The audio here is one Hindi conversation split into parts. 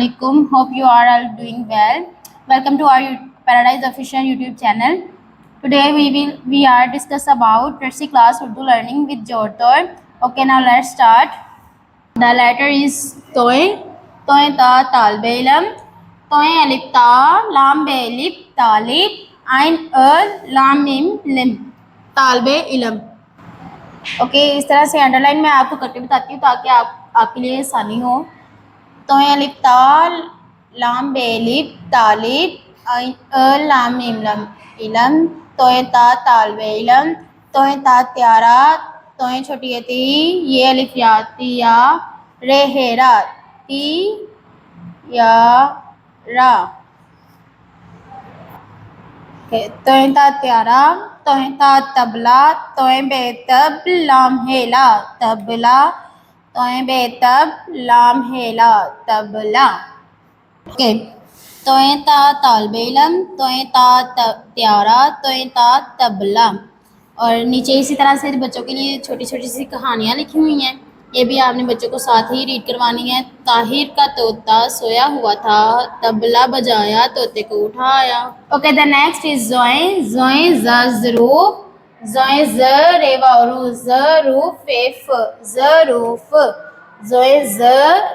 Assalamualaikum. Hope you are all doing well. Welcome to our Paradise Official YouTube channel. Today we are discuss about Tertiary class Urdu learning with Jortor. Okay, now let's start. The letter is Toy. Toy ta talbe ilam. Toy alif ta lam be alif talib. Ain lam mim lim. Talbe ilam. Okay इस तरह से अंडरलाइन मैं आपको करके बताती हूँ ताकि आपके लिए आसानी हो। तो अलिफ ताल लाम बेलिफ तालिब लाम मीम लम इलम तो ता ताल बेलम तो ता त्यारा तो छोटी यती ये अलिफ याती या रे हेरा ती या रा तोय ता त्यारा तोय ता तबला तोय बेतब लाम हेला तबला तोय बेतब लाम हेला तबला। ओके तोय ता तालबेलम तोय ता त्यारा तोय ता तबला। और नीचे इसी तरह से बच्चों के लिए छोटी छोटी सी कहानियाँ लिखी हुई हैं, ये भी आपने बच्चों को साथ ही रीड करवानी है। ताहिर का तोता सोया हुआ था, तबला बजाया तोते को उठाया। ओके द नेक्स्ट इज जोए जोए ज़रूफ जोए ज रेवा रू ज़रूफ फेफ ज़रूफ जोए ज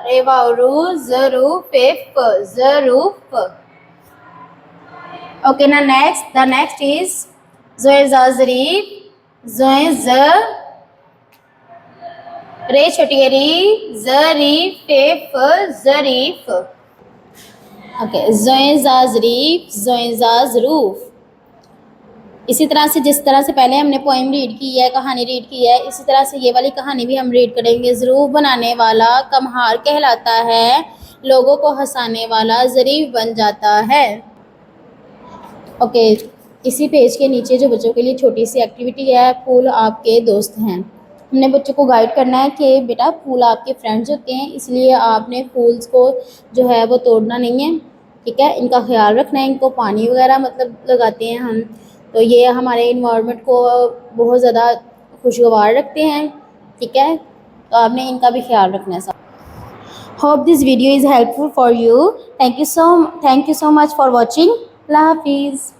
रेवा रू ज़रूफ फेफ ज़रूफ। ओके ना नेक्स्ट द नेक्स्ट इज जोए ज़रीफ जोए ज रे छोटी री ज़रीफ फेफ ज़रीफ। ओके जोए ज़रीफ जोए ज़रूफ। इसी तरह से जिस तरह से पहले हमने पोएम रीड की है, कहानी रीड की है, इसी तरह से ये वाली कहानी भी हम रीड करेंगे। ज़रूफ बनाने वाला कमहार कहलाता है, लोगों को हंसाने वाला ज़रीफ बन जाता है। ओके इसी पेज के नीचे जो बच्चों के लिए छोटी सी एक्टिविटी है, फूल आपके दोस्त हैं। हमने बच्चों को गाइड करना है कि बेटा फूल आपके फ्रेंड्स होते हैं, इसलिए आपने फूल्स को जो है वो तोड़ना नहीं है, ठीक है। इनका ख्याल रखना है, इनको पानी वगैरह मतलब लगाते हैं हम, तो ये हमारे इन्वायरमेंट को बहुत ज़्यादा खुशगवार रखते हैं, ठीक है। तो आपने इनका भी ख्याल रखना है। Hope this video is helpful for you. Thank you so much for watching. अल्लाह हाफिज़।